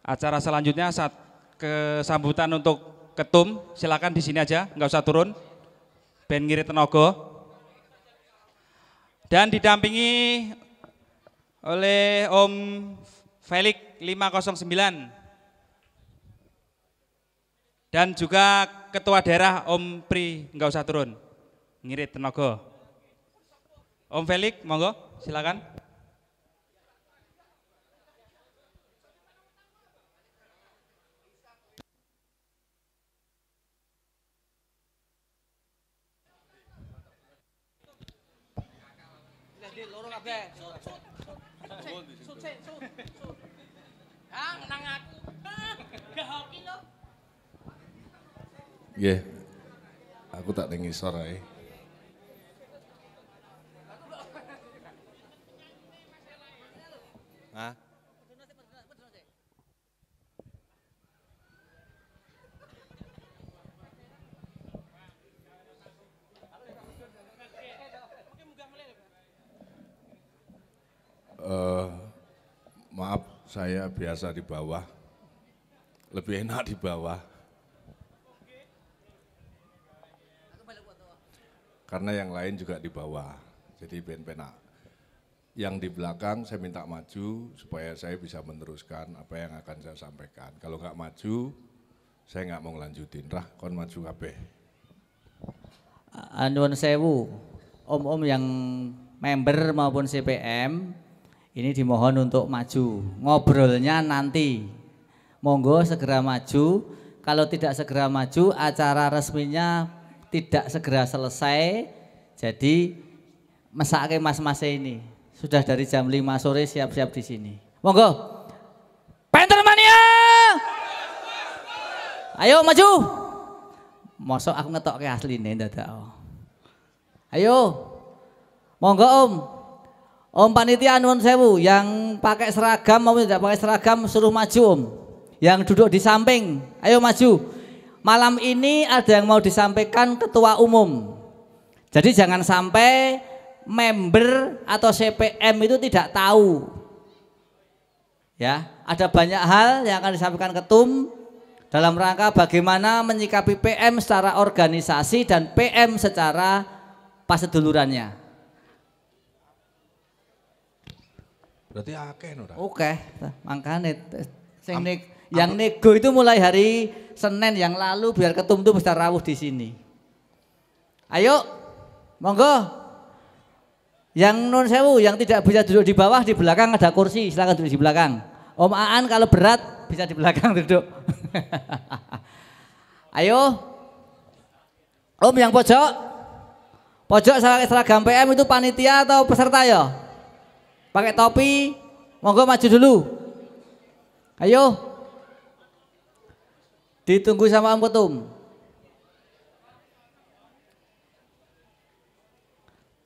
Acara selanjutnya saat kesambutan untuk ketum, silakan di sini aja, nggak usah turun. Ben Ngirit Tenaga. Dan didampingi oleh Om Felix 509. Dan juga Ketua Daerah Om Pri, nggak usah turun. Ngirit Tenaga. Om Felix, monggo, silakan. Nggih. Aku tak ning ngisor ae. Hah? Maaf, saya biasa di bawah. Lebih enak di bawah. Karena yang lain juga di bawah. Jadi ben-penak. Yang di belakang saya minta maju supaya saya bisa meneruskan apa yang akan saya sampaikan. Kalau nggak maju, saya nggak mau ngelanjutin. Rah, kon maju kabeh. Nuwun sewu, om-om yang member maupun CPM, ini dimohon untuk maju. Ngobrolnya nanti. Monggo segera maju. Kalau tidak segera maju, acara resminya tidak segera selesai. Jadi mesake mas-mas ini. Sudah dari jam 5 sore siap-siap di sini. Monggo. Pentermania. Ayo maju. Mosok aku ngetokke asline dadak. Ayo. Monggo Om. Om panitia nuwun sewu, yang pakai seragam maupun tidak pakai seragam suruh maju Om. Yang duduk di samping, ayo maju. Malam ini ada yang mau disampaikan ketua umum. Jadi jangan sampai member atau CPM itu tidak tahu. Ya, ada banyak hal yang akan disampaikan ketum dalam rangka bagaimana menyikapi PM secara organisasi dan PM secara pasedulurannya. Berarti akeh ora? Oke, makanya yang nego itu mulai hari Senin yang lalu biar ketum itu bisa rawuh di sini. Ayo, monggo. Yang non sewu, yang tidak bisa duduk di bawah, di belakang ada kursi, silakan duduk di belakang. Om Aan kalau berat bisa di belakang duduk. Ayo, Om yang pojok, seragam PM itu panitia atau peserta ya? Pakai topi, monggo maju dulu. Ayo, ditunggu sama Om Ketum.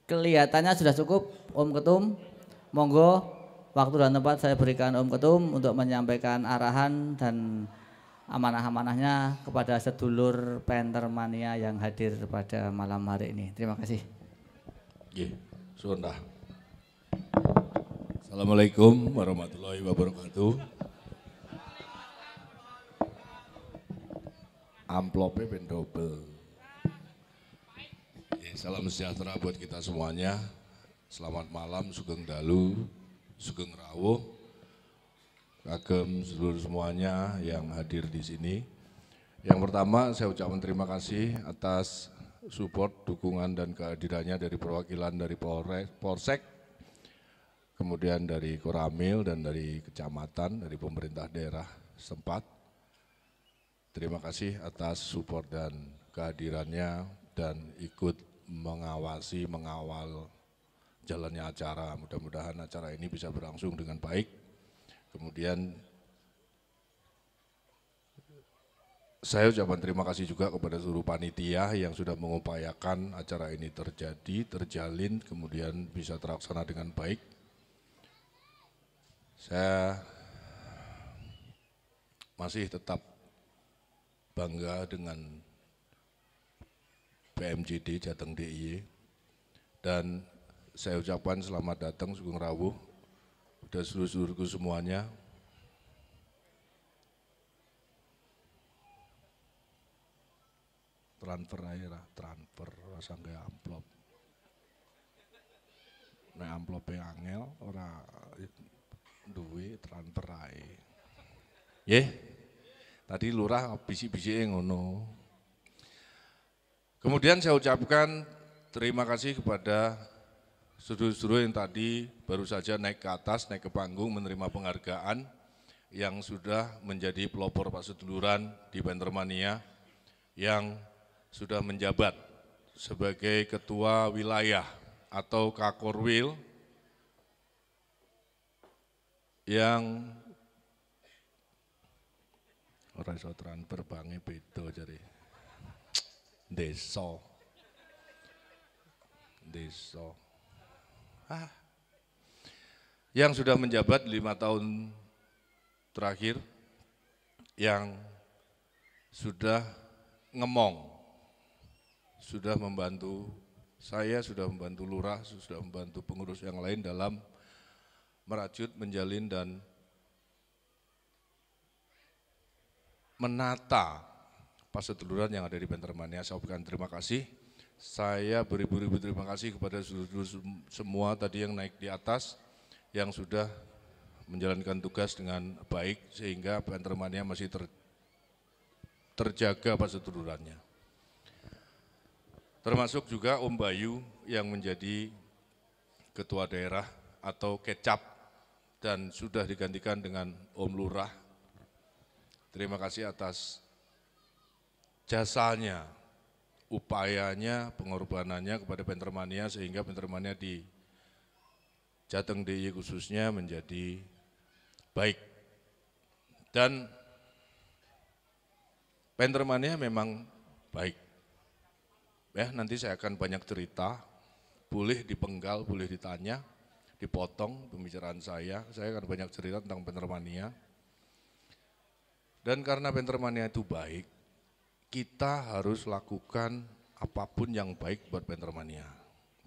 Kelihatannya sudah cukup Om Ketum. Monggo waktu dan tempat saya berikan Om Ketum untuk menyampaikan arahan dan amanah-amanahnya kepada sedulur Pentermania yang hadir pada malam hari ini. Terima kasih. Nggih, suwun dah. Assalamualaikum warahmatullahi wabarakatuh. Amplopnya ben double. Salam sejahtera buat kita semuanya. Selamat malam, sugeng dalu, sugeng rawuh. Kagem seluruh semuanya yang hadir di sini. Yang pertama saya ucapkan terima kasih atas support, dukungan dan kehadirannya dari perwakilan dari Polsek, kemudian dari Koramil dan dari kecamatan, dari pemerintah daerah setempat. Terima kasih atas support dan kehadirannya dan ikut mengawal jalannya acara. Mudah-mudahan acara ini bisa berlangsung dengan baik. Kemudian saya ucapkan terima kasih juga kepada seluruh panitia yang sudah mengupayakan acara ini terjalin, kemudian bisa terlaksana dengan baik. Saya masih tetap bangga dengan PMJD Jateng DIY dan saya ucapkan selamat datang sugeng rawuh udah seluruh-seluruhku semuanya. transfer ae ra, transfer rasa nggae amplop. Nek amplope angel ora duwe transfer ae. Nggih. Tadi lurah bisik-bisike ngono. Kemudian saya ucapkan terima kasih kepada saudara-saudara yang tadi baru saja naik ke atas, naik ke panggung menerima penghargaan yang sudah menjadi pelopor Paseduluran di Bantermania, yang sudah menjabat sebagai ketua wilayah atau Kakorwil yang ora iso transfer bange beda jare. Desa. Yang sudah menjabat 5 tahun terakhir, yang sudah ngemong, sudah membantu saya, sudah membantu lurah, sudah membantu pengurus yang lain dalam merajut, menjalin dan menata Paseduluran yang ada di Bantermania. Saya ucapkan terima kasih. Saya beribu-ribu terima kasih kepada semua tadi yang naik di atas, yang sudah menjalankan tugas dengan baik sehingga Bantermania masih terjaga Pasedulurannya. Termasuk juga Om Bayu yang menjadi ketua daerah atau kecap dan sudah digantikan dengan Om Lurah. Terima kasih atas jasanya, upayanya, pengorbanannya kepada Bantermania sehingga Bantermania di Jateng DIY khususnya menjadi baik. Dan Bantermania memang baik. Ya, nanti saya akan banyak cerita, boleh dipenggal, boleh ditanya, dipotong pembicaraan saya akan banyak cerita tentang Bantermania. Dan karena Bantermania itu baik, kita harus lakukan apapun yang baik buat Bantermania.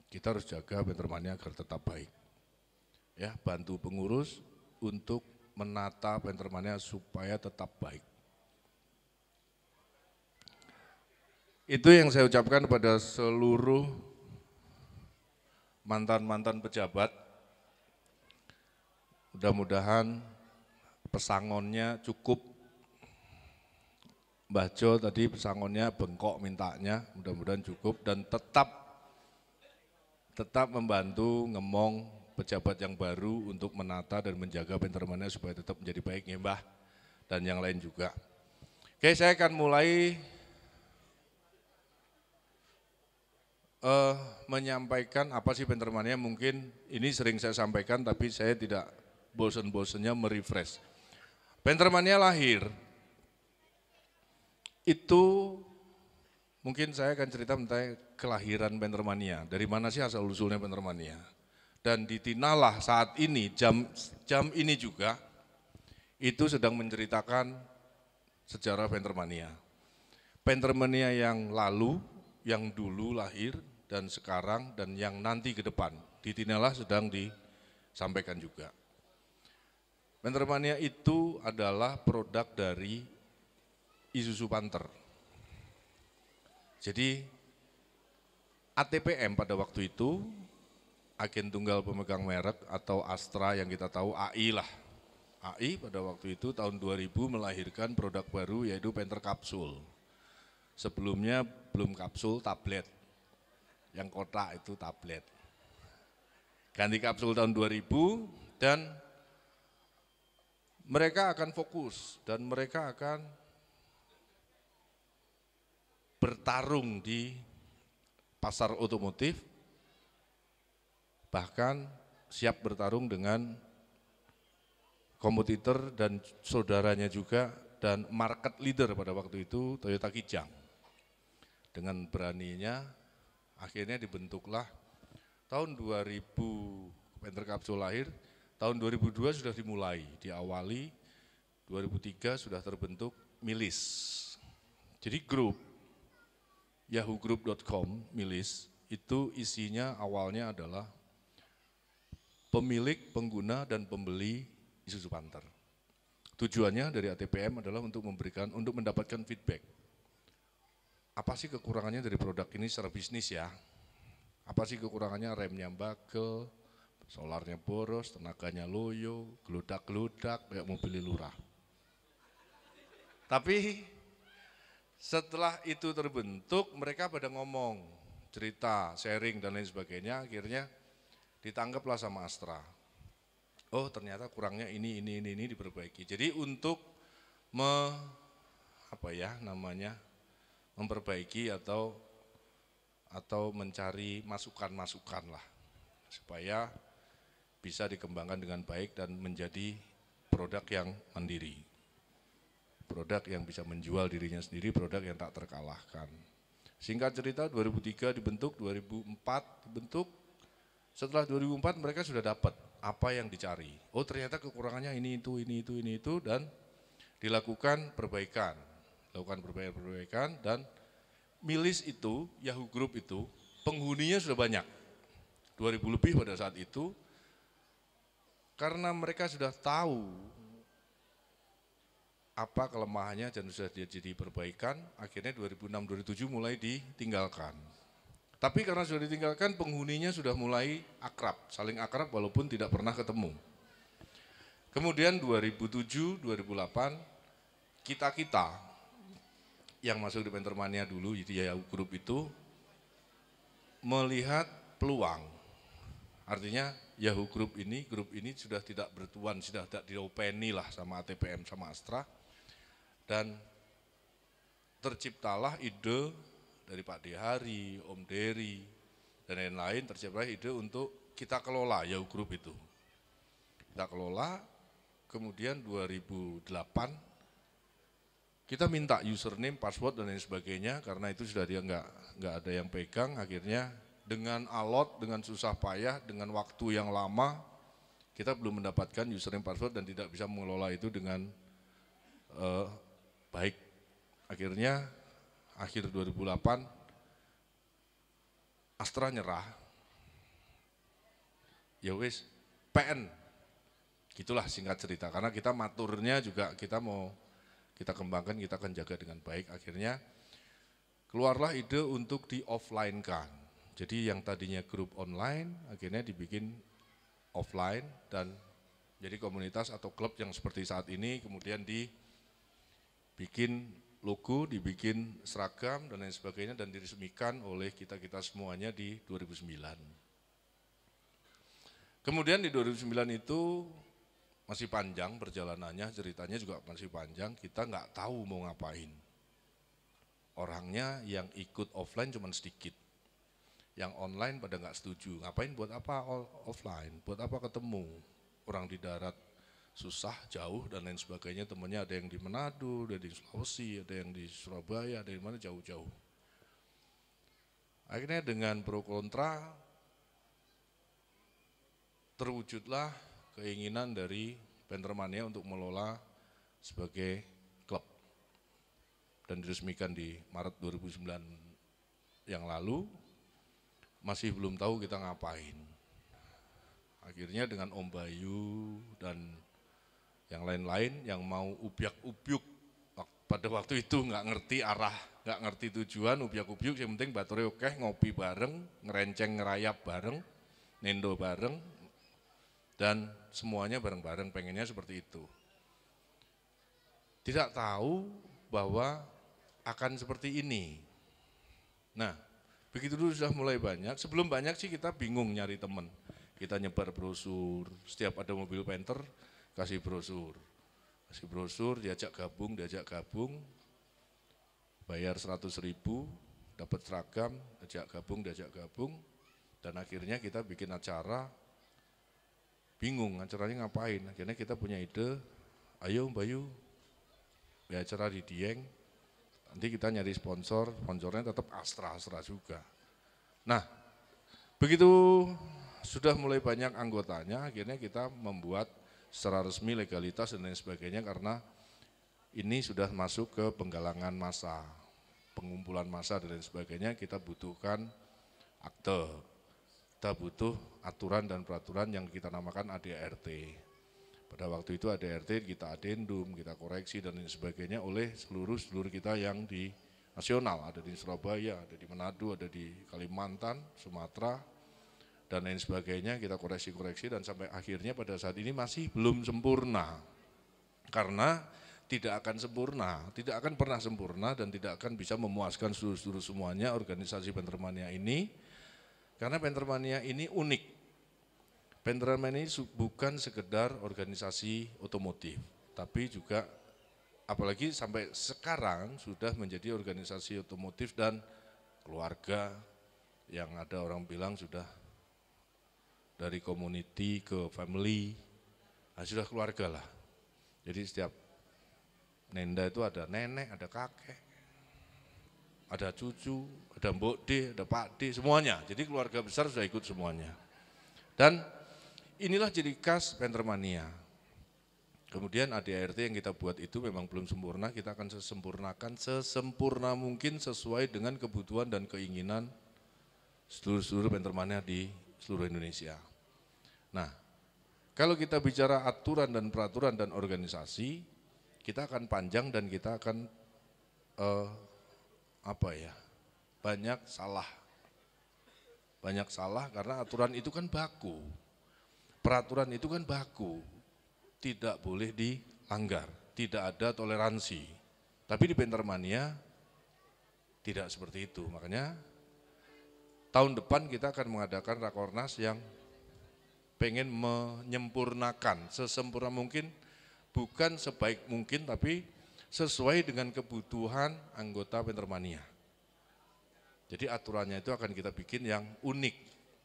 Kita harus jaga Bantermania agar tetap baik. Ya, bantu pengurus untuk menata Bantermania supaya tetap baik. Itu yang saya ucapkan kepada seluruh mantan-mantan pejabat. Mudah-mudahan pesangonnya cukup. Mbah Jo tadi pesangonnya bengkok mintanya, mudah-mudahan cukup dan tetap membantu ngemong pejabat yang baru untuk menata dan menjaga Bantermania supaya tetap menjadi baik ya Mbah dan yang lain juga. Oke, saya akan mulai menyampaikan apa sih Bantermania. Mungkin ini sering saya sampaikan tapi saya tidak bosan-bosannya merefresh. Bantermania lahir itu mungkin saya akan cerita tentang kelahiran Bantermania. Dari mana sih asal usulnya Bantermania? Dan di Tinalah saat ini jam ini juga itu sedang menceritakan sejarah Bantermania. Bantermania yang lalu, yang dulu lahir dan sekarang dan yang nanti ke depan. Di Tinalah sedang disampaikan juga. Bantermania itu adalah produk dari Isuzu Panther. Jadi ATPM pada waktu itu, agen tunggal pemegang merek atau Astra yang kita tahu AI lah. AI pada waktu itu tahun 2000 melahirkan produk baru yaitu Panther Kapsul. Sebelumnya belum kapsul, tablet. Yang kotak itu tablet. Ganti kapsul tahun 2000 dan mereka akan fokus dan mereka akan bertarung di pasar otomotif, bahkan siap bertarung dengan kompetitor dan saudaranya juga dan market leader pada waktu itu Toyota Kijang. Dengan beraninya akhirnya dibentuklah tahun 2000 Panther Kapsul lahir, tahun 2002 sudah dimulai, diawali 2003 sudah terbentuk Milis. Jadi grup yahoo-group.com, Milis, itu isinya awalnya adalah pemilik, pengguna, dan pembeli Isuzu Panther. Tujuannya dari ATPM adalah untuk mendapatkan feedback. apa sih kekurangannya dari produk ini secara bisnis ya? Apa sih kekurangannya? Remnya bagel, solarnya boros, tenaganya loyo, geludak-geludak kayak mobil lurah. Tapi setelah itu terbentuk, mereka pada ngomong, cerita, sharing dan lain sebagainya, akhirnya ditangkaplah sama Astra. Oh ternyata kurangnya ini diperbaiki. Jadi untuk memperbaiki atau mencari masukan-masukan lah supaya bisa dikembangkan dengan baik dan menjadi produk yang mandiri, produk yang bisa menjual dirinya sendiri, produk yang tak terkalahkan. Singkat cerita 2003 dibentuk, 2004 dibentuk, setelah 2004 mereka sudah dapat apa yang dicari. Oh ternyata kekurangannya ini itu dan dilakukan perbaikan dan Milis itu, Yahoo Group itu penghuninya sudah banyak, 2000 lebih pada saat itu, karena mereka sudah tahu apa kelemahannya dan sudah jadi perbaikan, akhirnya 2006-2007 mulai ditinggalkan. Tapi karena sudah ditinggalkan, penghuninya sudah mulai akrab, saling akrab walaupun tidak pernah ketemu. Kemudian 2007-2008, kita yang masuk di Pentermania dulu, di Yahoo Group itu, melihat peluang. Artinya Yahoo Group ini sudah tidak bertuan, sudah tidak diopeni lah sama ATPM, sama Astra. Dan terciptalah ide dari Pak Dehari, Om Dery, dan lain-lain, terciptalah ide untuk kita kelola Yahoo Group itu. Kita kelola, kemudian 2008 kita minta username, password dan lain sebagainya, karena itu sudah dia nggak ada yang pegang. Akhirnya dengan alot, dengan susah payah, dengan waktu yang lama, kita belum mendapatkan username, password dan tidak bisa mengelola itu dengan baik. Akhirnya akhir 2008 Astra nyerah. Ya wis, PN. Gitulah singkat cerita, karena kita maturnya juga kita mau kita kembangkan, kita akan jaga dengan baik. Akhirnya keluarlah ide untuk di offline kan. Jadi yang tadinya grup online akhirnya dibikin offline dan jadi komunitas atau klub yang seperti saat ini, kemudian dibikin logo, dibikin seragam dan lain sebagainya dan diresmikan oleh kita-kita semuanya di 2009. Kemudian di 2009 itu masih panjang perjalanannya, ceritanya juga masih panjang, kita nggak tahu mau ngapain. Orangnya yang ikut offline cuma sedikit, yang online pada nggak setuju, ngapain buat apa offline, buat apa ketemu, orang di darat susah, jauh dan lain sebagainya, temannya ada yang di Manado, ada di Sulawesi, ada yang di Surabaya, ada yang mana jauh-jauh. Akhirnya dengan pro kontra, terwujudlah keinginan dari Pentermania untuk mengelola sebagai klub dan diresmikan di Maret 2009 yang lalu. Masih belum tahu kita ngapain. Akhirnya dengan Om Bayu dan yang lain-lain yang mau ubyak-ubyuk, pada waktu itu nggak ngerti arah, nggak ngerti tujuan, ubyak-ubyuk, yang penting bature oke, ngopi bareng, ngerenceng ngerayap bareng, nendo bareng, dan semuanya bareng-bareng, pengennya seperti itu. Tidak tahu bahwa akan seperti ini. Nah, begitu dulu sudah mulai banyak, sebelum banyak sih kita bingung nyari teman. Kita nyebar brosur, setiap ada mobil Panther, kasih brosur, diajak gabung, bayar 100.000, dapat seragam, diajak gabung, dan akhirnya kita bikin acara. Bingung acaranya ngapain, akhirnya kita punya ide, ayo Bayu, ya acara di Dieng, nanti kita nyari sponsornya tetap Astra juga. Nah, begitu sudah mulai banyak anggotanya, akhirnya kita membuat secara resmi legalitas dan lain sebagainya, karena ini sudah masuk ke penggalangan massa, pengumpulan massa dan lain sebagainya, kita butuhkan akte. Kita butuh aturan dan peraturan yang kita namakan ADART. Pada waktu itu ADART kita adendum, kita koreksi dan lain sebagainya oleh seluruh kita yang di nasional, ada di Surabaya, ada di Manado, ada di Kalimantan, Sumatera, dan lain sebagainya. Kita koreksi-koreksi dan sampai akhirnya pada saat ini masih belum sempurna. Karena tidak akan sempurna, tidak akan pernah sempurna dan tidak akan bisa memuaskan seluruh semuanya organisasi Pentermania ini. Karena Pentermania ini unik. Pentermania ini bukan sekedar organisasi otomotif, tapi juga apalagi sampai sekarang sudah menjadi organisasi otomotif dan keluarga yang ada orang bilang sudah dari community ke family, sudah keluarga lah. Jadi setiap nenda itu ada nenek, ada kakek, ada cucu, ada mbok D, ada pak D, semuanya. Jadi keluarga besar sudah ikut semuanya. Dan inilah ciri khas Pentermania. Kemudian ADART yang kita buat itu memang belum sempurna, kita akan sesempurnakan sesempurna mungkin sesuai dengan kebutuhan dan keinginan seluruh Pentermania di seluruh Indonesia. Nah, kalau kita bicara aturan dan peraturan dan organisasi, kita akan panjang dan kita akan banyak salah. Banyak salah karena aturan itu kan baku, peraturan itu kan baku. Tidak boleh dilanggar, tidak ada toleransi. Tapi di Pentermania tidak seperti itu. Makanya tahun depan kita akan mengadakan Rakornas yang pengen menyempurnakan sesempurna mungkin, bukan sebaik mungkin tapi sesuai dengan kebutuhan anggota Pentermania. Jadi aturannya itu akan kita bikin yang unik,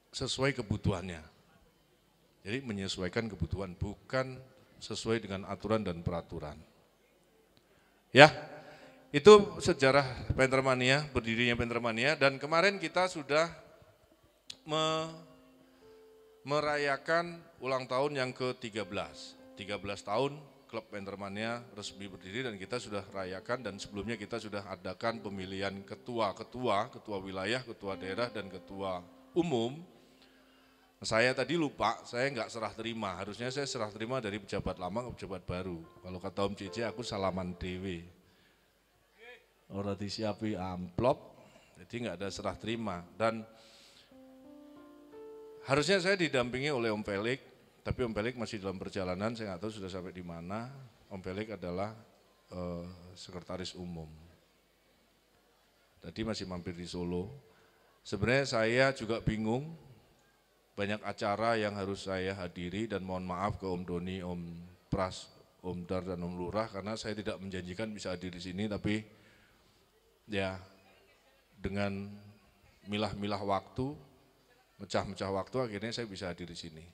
sesuai kebutuhannya. Jadi menyesuaikan kebutuhan, bukan sesuai dengan aturan dan peraturan. Ya, itu sejarah Pentermania, berdirinya Pentermania, dan kemarin kita sudah merayakan ulang tahun yang ke-13. 13 tahun klub Pentermania resmi berdiri dan kita sudah rayakan, dan sebelumnya kita sudah adakan pemilihan ketua wilayah, ketua daerah, dan ketua umum. Saya tadi lupa, saya nggak serah terima, harusnya saya serah terima dari pejabat lama ke pejabat baru. Kalau kata Om Cici, aku salaman dewe. Orang disiapi amplop, jadi nggak ada serah terima. Dan harusnya saya didampingi oleh Om Pelik, tapi Om Pelik masih dalam perjalanan, saya nggak tahu sudah sampai di mana. Om Pelik adalah sekretaris umum. Tadi masih mampir di Solo. Sebenarnya saya juga bingung. Banyak acara yang harus saya hadiri dan mohon maaf ke Om Doni, Om Pras, Om Dar, dan Om Lurah karena saya tidak menjanjikan bisa hadir di sini, tapi ya dengan milah-milah waktu, mecah-mecah waktu akhirnya saya bisa hadir di sini.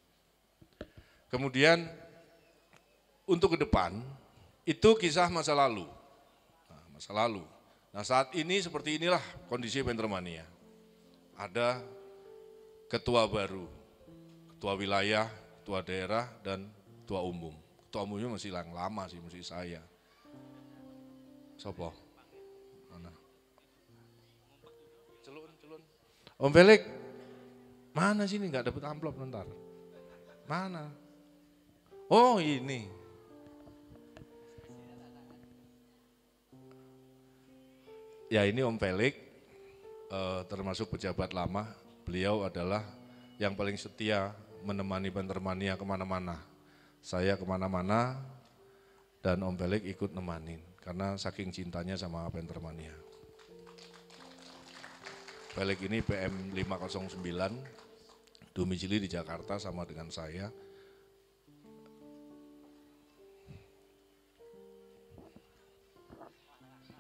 Kemudian untuk ke depan itu kisah masa lalu. Nah saat ini seperti inilah kondisi Pentermania. Ada ketua baru, ketua wilayah, ketua daerah, dan ketua umum. Ketua umumnya masih yang lama sih, masih saya. Sopo? Mana? Celun. Om Felix, mana sini nggak dapet amplop ntar? Mana? Oh ini. Ya ini Om Felix, termasuk pejabat lama. Beliau adalah yang paling setia menemani Pentermania kemana-mana. Saya kemana-mana dan Om Felix ikut nemanin karena saking cintanya sama Pentermania. Felix ini PM 509, domisili di Jakarta sama dengan saya.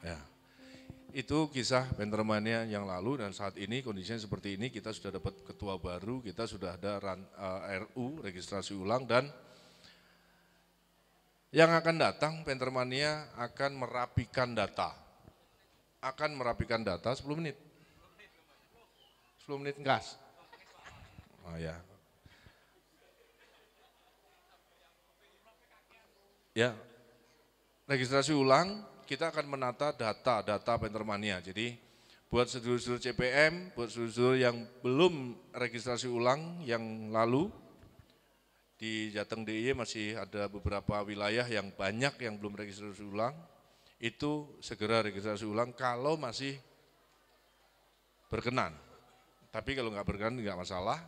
Ya. Itu kisah Pentermania yang lalu, dan saat ini kondisinya seperti ini. Kita sudah dapat ketua baru, kita sudah ada RU, registrasi ulang, dan yang akan datang Pentermania akan merapikan data. 10 menit. 10 menit gas. Oh ya. Ya. Registrasi ulang. Kita akan menata data Pentermania. Jadi buat sedulur-sedulur CPM, buat sedulur-sedulur yang belum registrasi ulang yang lalu, di Jateng DIY masih ada beberapa wilayah yang banyak yang belum registrasi ulang. itu segera registrasi ulang kalau masih berkenan. Tapi kalau nggak berkenan nggak masalah.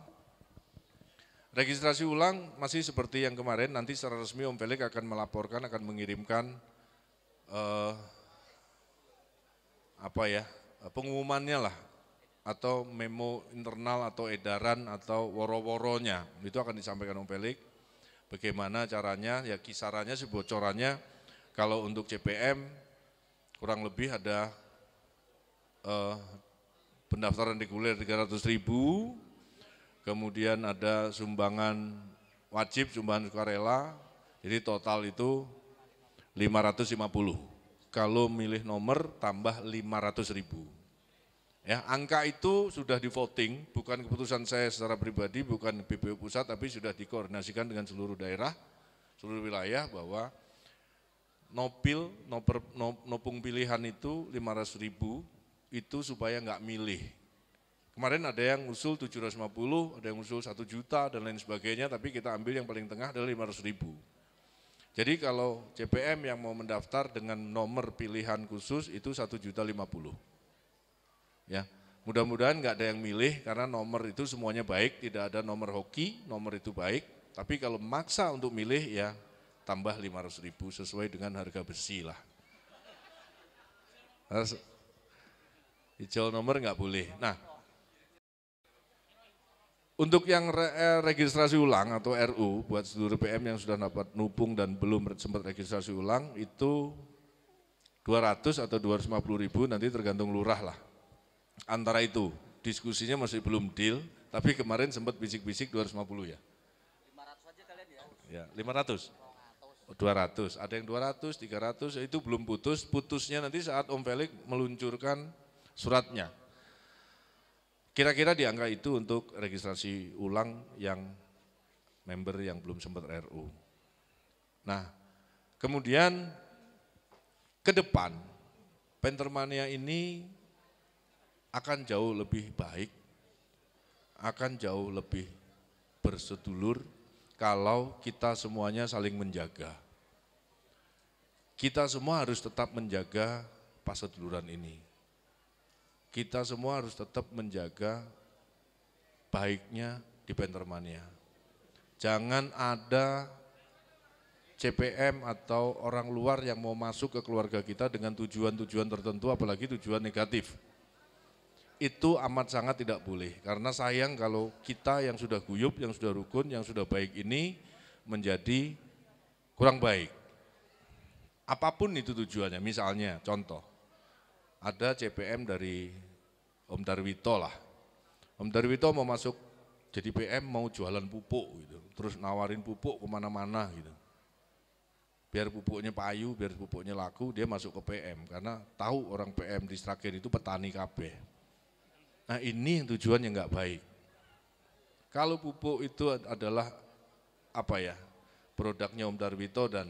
Registrasi ulang masih seperti yang kemarin, nanti secara resmi Om Felix akan melaporkan, akan mengirimkan pengumumannya lah, atau memo internal atau edaran atau woro-woronya, itu akan disampaikan Om Felix. Bagaimana caranya, ya kisarannya sih bocorannya, kalau untuk CPM kurang lebih ada pendaftaran reguler 300.000, kemudian ada sumbangan wajib, sumbangan sukarela, jadi total itu 550. Kalau milih nomor tambah 500.000. Ya, angka itu sudah di voting, bukan keputusan saya secara pribadi, bukan BPU pusat, tapi sudah dikoordinasikan dengan seluruh daerah, seluruh wilayah bahwa nopung pilihan itu 500.000 itu supaya nggak milih. Kemarin ada yang usul 750, ada yang usul 1 juta dan lain sebagainya, tapi kita ambil yang paling tengah adalah 500.000. Jadi kalau CPM yang mau mendaftar dengan nomor pilihan khusus itu 1.050.000. Ya, mudah-mudahan nggak ada yang milih karena nomor itu semuanya baik, tidak ada nomor hoki, nomor itu baik. Tapi kalau maksa untuk milih ya tambah 500.000 sesuai dengan harga besi lah. Hijau nomor nggak boleh. Nah, untuk yang registrasi ulang atau RU buat seluruh PM yang sudah dapat nupung dan belum sempat registrasi ulang itu 200 atau 250.000 nanti tergantung lurah lah. Antara itu, diskusinya masih belum deal, tapi kemarin sempat bisik-bisik 250 ya. 500 aja kalian ya? Ya, 500. 200, ada yang 200, 300, itu belum putus, putusnya nanti saat Om Felix meluncurkan suratnya. Kira-kira di angka itu untuk registrasi ulang yang member yang belum sempat RU. Nah, kemudian ke depan, Pentermania ini akan jauh lebih baik, akan jauh lebih bersedulur kalau kita semuanya saling menjaga. Kita semua harus tetap menjaga paseduluran ini. Kita semua harus tetap menjaga baiknya di Pentermania. Jangan ada CPM atau orang luar yang mau masuk ke keluarga kita dengan tujuan-tujuan tertentu, apalagi tujuan negatif. Itu amat sangat tidak boleh, karena sayang kalau kita yang sudah guyup, yang sudah rukun, yang sudah baik ini menjadi kurang baik. Apapun itu tujuannya, misalnya contoh, ada CPM dari Om Darwito lah. Om Darwito mau masuk jadi PM, mau jualan pupuk gitu, terus nawarin pupuk kemana-mana gitu. Biar pupuknya payu, biar pupuknya laku, dia masuk ke PM, karena tahu orang PM di Sragen itu petani kabeh. Nah ini yang tujuan yang nggak baik. Kalau pupuk itu adalah produknya Om Darwito dan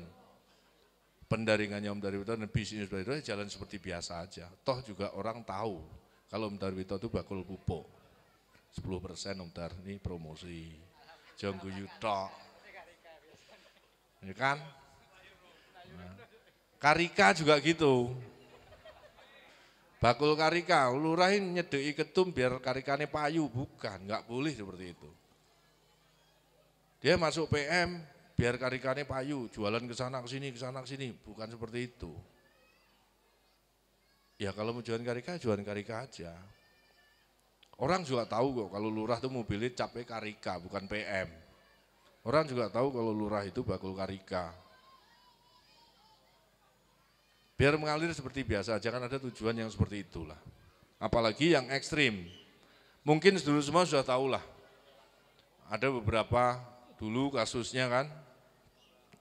pendaringannya Om Darwito dan bisnis Om Darwito jalan seperti biasa aja. Toh juga orang tahu kalau Om Darwito itu bakul pupuk. 10% Om Dar, ini promosi. Jonggu Yuto. Ya kan? Nah, Karika juga gitu. Bakul karika, lurahin nyedeki ketum biar karikane payu, bukan, nggak boleh seperti itu. Dia masuk PM biar karikane payu, jualan ke sana ke sini, bukan seperti itu. Ya kalau mau jualan karika aja. Orang juga tahu kok kalau lurah itu mobilnya capek karika, bukan PM. Orang juga tahu kalau lurah itu bakul karika. Biar mengalir seperti biasa, jangan ada tujuan yang seperti itulah. Apalagi yang ekstrim. Mungkin dulu semua sudah tahu lah. Ada beberapa dulu kasusnya kan.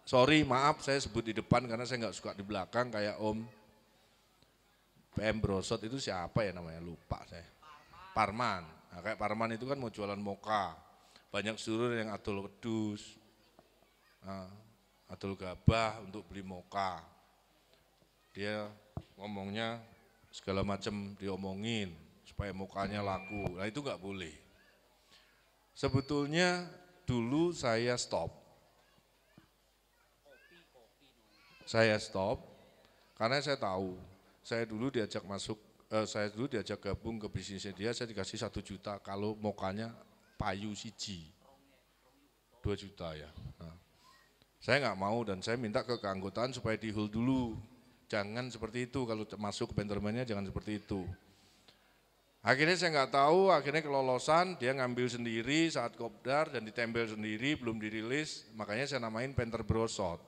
Sorry, maaf saya sebut di depan karena saya nggak suka di belakang kayak Om PM Brosot itu siapa ya namanya, lupa saya. Parman. Nah, kayak Parman itu kan mau jualan moka. Banyak suruh yang adol wedus, adol gabah untuk beli moka. Dia ngomongnya segala macam diomongin supaya mukanya laku. Nah itu nggak boleh. Sebetulnya dulu saya stop Karena saya dulu diajak gabung ke bisnisnya dia, saya dikasih 1 juta kalau mokanya payu siji. 2 juta ya. Nah, saya nggak mau dan saya minta ke keanggotaan supaya di hold dulu. Jangan seperti itu, kalau masuk ke Pentermania jangan seperti itu. Akhirnya saya nggak tahu, akhirnya kelolosan, dia ngambil sendiri saat kopdar dan ditempel sendiri, belum dirilis, makanya saya namain Penter Brosot.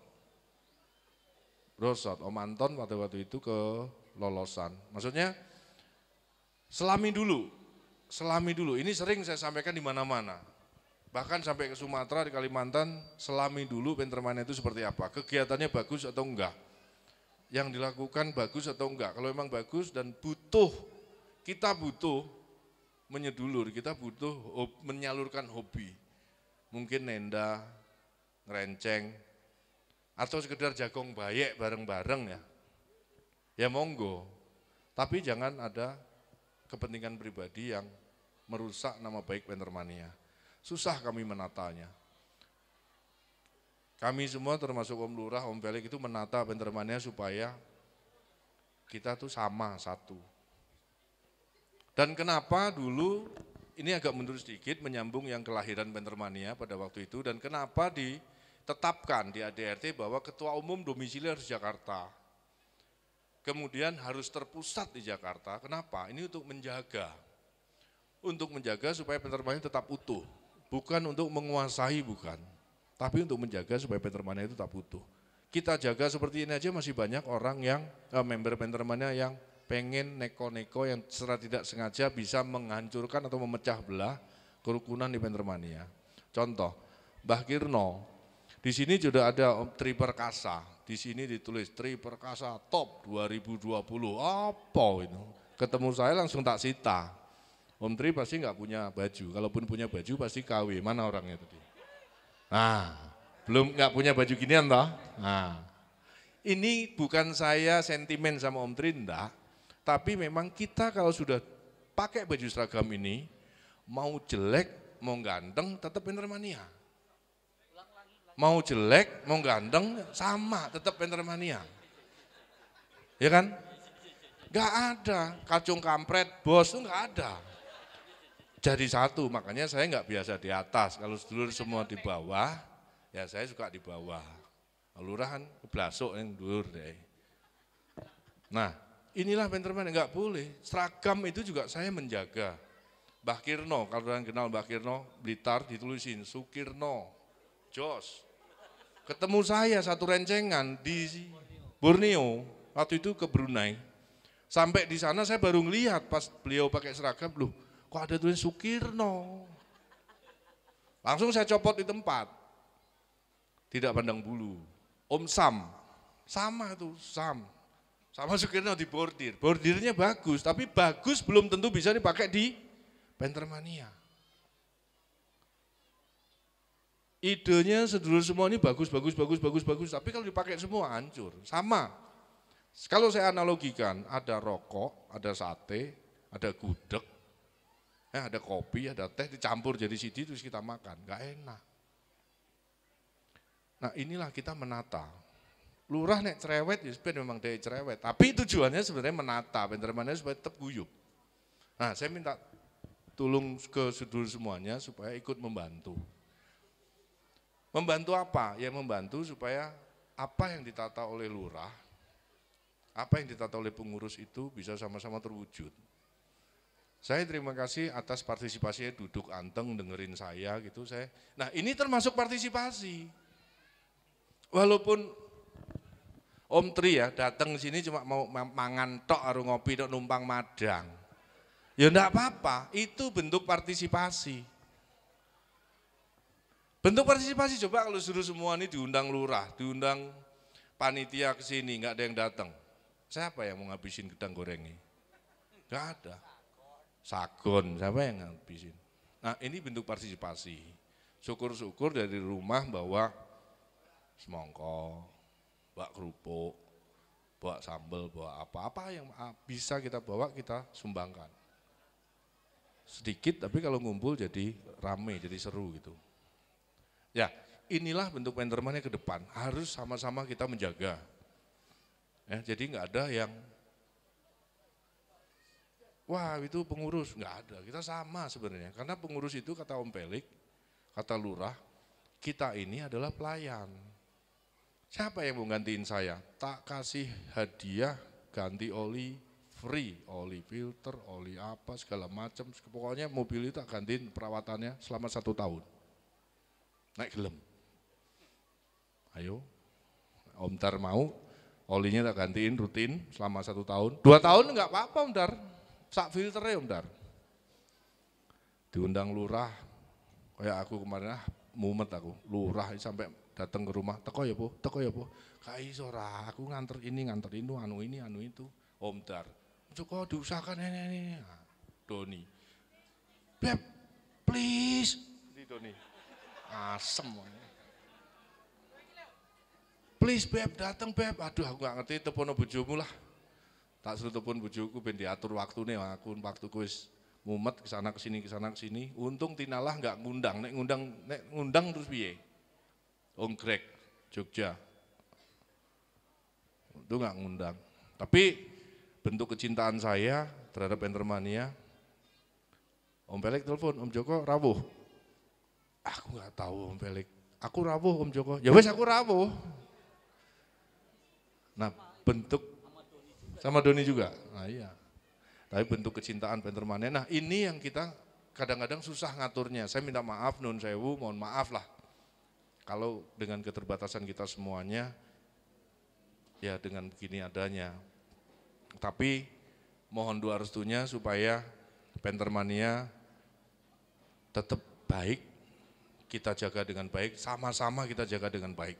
Brosot, Om Anton pada waktu itu ke lolosan. Maksudnya selami dulu, ini sering saya sampaikan di mana-mana. Bahkan sampai ke Sumatera, di Kalimantan, selami dulu Pentermania itu seperti apa, kegiatannya bagus atau enggak. Yang dilakukan bagus atau enggak, kalau memang bagus dan kita butuh menyedulur, kita butuh menyalurkan hobi. Mungkin nenda, ngerenceng, atau sekedar jagong bayek bareng-bareng ya. Ya monggo, tapi jangan ada kepentingan pribadi yang merusak nama baik Pentermania. Susah kami menatanya. Kami semua termasuk Om Lurah, Om Felix itu menata Pentermania supaya kita tuh sama, satu. Dan kenapa dulu, ini agak mundur sedikit menyambung yang kelahiran Pentermania pada waktu itu, dan kenapa ditetapkan di ADRT bahwa ketua umum domisili harus Jakarta. Kemudian harus terpusat di Jakarta, kenapa? Ini untuk menjaga supaya Pentermania tetap utuh, bukan untuk menguasai, bukan. Tapi untuk menjaga supaya Pentermania itu tetap utuh. Kita jaga seperti ini aja masih banyak orang yang, member Pentermania yang pengen neko-neko yang secara tidak sengaja bisa menghancurkan atau memecah belah kerukunan di Pentermania. Contoh, Mbah Kirno, di sini sudah ada Tri Perkasa, di sini ditulis Tri Perkasa Top 2020, apa itu? Ketemu saya langsung tak sita. Om Tri pasti nggak punya baju, kalaupun punya baju pasti KW, mana orangnya tadi? Nah, belum nggak punya baju ginian toh? Nah, ini bukan saya sentimen sama Om Tri, enggak. Tapi memang kita kalau sudah pakai baju seragam ini, mau jelek, mau ganteng, tetap Pentermania. Mau jelek, mau ganteng, sama, tetap Pentermania. Ya kan? Gak ada, kacung kampret, bos itu gak ada. Jadi satu, makanya saya gak biasa di atas, kalau sedulur semua di bawah, ya saya suka di bawah. Lurahan, keblasuk yang dur deh. Nah, inilah Pentermania, enggak boleh. Seragam itu juga saya menjaga. Mbah Kirno, kalau kalian kenal Mbah Kirno, Blitar ditulisin Sukirno, Jos. Ketemu saya satu rencengan di Borneo, waktu itu ke Brunei. Sampai di sana saya baru ngelihat pas beliau pakai seragam, loh kok ada tulisan Sukirno. Langsung saya copot di tempat. Tidak pandang bulu. Om Sam, sama tuh Sam. Sama Sukirno di bordir, bordirnya bagus, tapi bagus belum tentu bisa dipakai di Pentermania. Idenya sedulur semua ini bagus, tapi kalau dipakai semua hancur, sama. Kalau saya analogikan, ada rokok, ada sate, ada gudeg, ada kopi, ada teh, dicampur jadi sidi terus kita makan, gak enak. Nah inilah kita menata. Lurah nek cerewet, ya sebenarnya memang dia cerewet. Tapi tujuannya sebenarnya menata Pentermania supaya tetap guyup. Nah saya minta tolong ke sedulur semuanya supaya ikut membantu. Membantu apa? Ya membantu supaya apa yang ditata oleh lurah, apa yang ditata oleh pengurus itu bisa sama-sama terwujud. Saya terima kasih atas partisipasinya, duduk anteng dengerin saya gitu. Nah ini termasuk partisipasi. Walaupun Om Tri ya datang sini cuma mau mangan tok, aru ngopi tok, numpang madang. Ya enggak apa-apa, itu bentuk partisipasi. Bentuk partisipasi, coba kalau suruh semua ini diundang lurah, diundang panitia ke sini, enggak ada yang datang. Siapa yang mau ngabisin gedang goreng ini? Enggak ada. Sagon, siapa yang ngabisin? Nah ini bentuk partisipasi. Syukur-syukur dari rumah bawa semongko, bawa kerupuk, bawa sambal, bawa apa-apa yang bisa kita bawa, kita sumbangkan. Sedikit tapi kalau ngumpul jadi rame, jadi seru gitu. Ya inilah bentuk Pentermania ke depan, harus sama-sama kita menjaga. Ya, jadi nggak ada yang wah itu pengurus, nggak ada. Kita sama sebenarnya, karena pengurus itu kata Om Pelik, kata lurah, kita ini adalah pelayan. Siapa yang mau gantiin saya? Tak kasih hadiah, ganti oli free, oli filter, oli apa segala macam. Pokoknya mobil itu tak gantiin perawatannya selama 1 tahun. Naik gelem. Ayo, Om Dar mau, olinya tak gantiin rutin selama 1 tahun. 2 tahun enggak apa-apa Om Dar, sak filternya Om Dar. Diundang lurah, kayak aku kemarin mumet aku, lurah sampai datang ke rumah, teko ya po, kaiso ora, aku nganter ini, anu itu, Om Dar, Joko diusahakan ini, Doni, Beb, please, di Doni, asem, please Beb, datang Beb, aduh aku gak ngerti, telepon bojomu lah, tak suruh telepon bojoku, ben diatur waktu nih, waktu kuis mumet kesana kesini, untung Tinalah nggak ngundang, nek ngundang terus piye? Om Greg, Jogja, itu nggak ngundang. Tapi bentuk kecintaan saya terhadap Entermania, Om Pelik telepon, Om Joko rawuh. Aku nggak tahu Om Pelik, aku rawuh Om Joko, ya wes aku rawuh. Nah bentuk, sama Doni juga, nah iya. Tapi bentuk kecintaan Entermania, nah ini yang kita kadang-kadang susah ngaturnya. Saya minta maaf, nun sewu, mohon maaf lah. Kalau dengan keterbatasan kita semuanya, ya dengan begini adanya. Tapi mohon doa restunya supaya Entermania tetap baik, kita jaga dengan baik, sama-sama kita jaga dengan baik.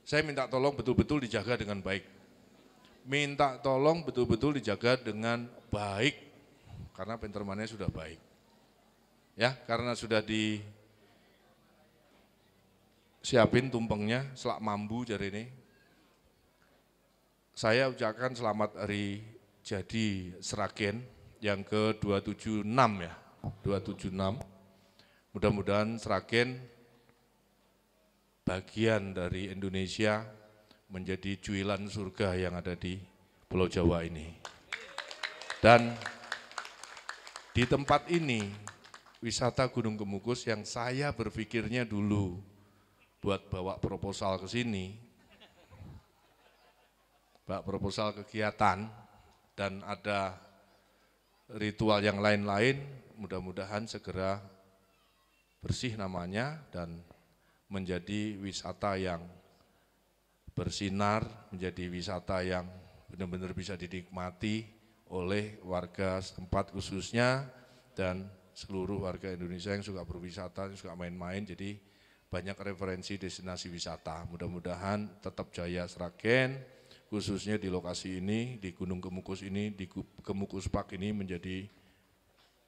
Saya minta tolong betul-betul dijaga dengan baik. Minta tolong betul-betul dijaga dengan baik, karena Entermania sudah baik. Ya, karena sudah siapin tumpengnya, selak mambu jari ini. Saya ucapkan selamat hari jadi Sragen yang ke-276 ya, 276. Mudah-mudahan Sragen bagian dari Indonesia menjadi cuilan surga yang ada di Pulau Jawa ini. Dan di tempat ini, wisata Gunung Kemukus yang saya berpikirnya dulu, buat bawa proposal ke sini, bawa proposal kegiatan, dan ada ritual yang lain-lain, mudah-mudahan segera bersih namanya dan menjadi wisata yang bersinar, menjadi wisata yang benar-benar bisa dinikmati oleh warga setempat khususnya dan seluruh warga Indonesia yang suka berwisata, yang suka main-main, jadi banyak referensi destinasi wisata. Mudah-mudahan tetap jaya Sragen, khususnya di lokasi ini, di Gunung Kemukus ini, di Kemukus Park ini menjadi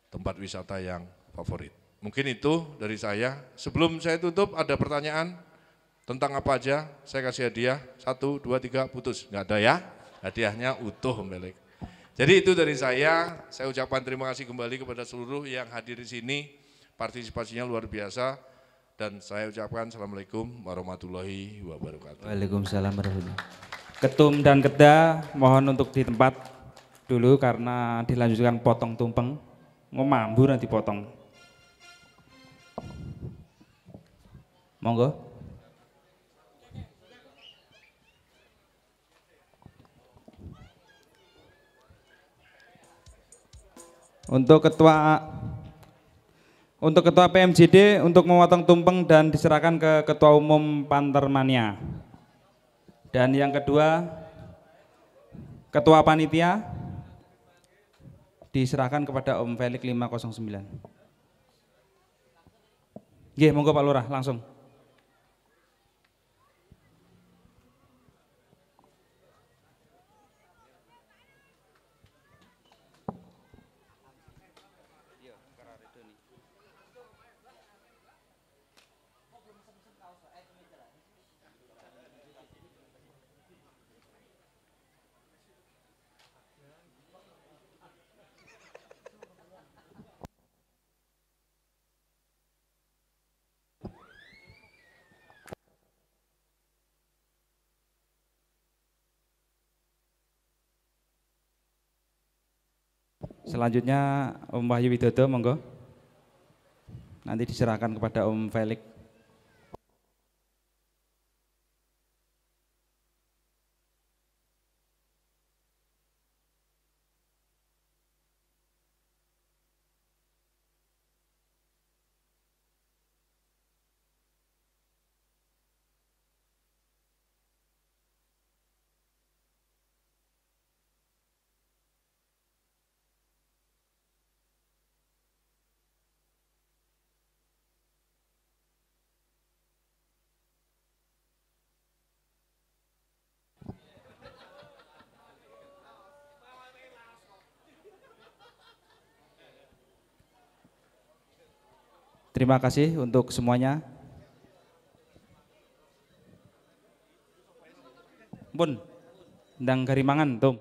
tempat wisata yang favorit. Mungkin itu dari saya. Sebelum saya tutup, ada pertanyaan tentang apa aja? Saya kasih hadiah, 1, 2, 3, putus. Enggak ada ya? Hadiahnya utuh, Mbelek. Jadi itu dari saya ucapkan terima kasih kembali kepada seluruh yang hadir di sini, partisipasinya luar biasa. Dan saya ucapkan Assalamualaikum warahmatullahi wabarakatuh. Waalaikumsalam warahmatullahi wabarakatuh. Ketum dan Keda mohon untuk di tempat dulu karena dilanjutkan potong tumpeng. Ngomambu nanti potong. Monggo. Untuk ketua PMJD untuk memotong tumpeng dan diserahkan ke Ketua Umum Pantermania. Dan yang kedua, Ketua Panitia diserahkan kepada Om Felix 509. Nggih, monggo Pak Lurah langsung. Selanjutnya Om Wahyu Widodo, monggo. Nanti diserahkan kepada Om Felix. Terima kasih untuk semuanya. Pun, ndang garimangan, Tom.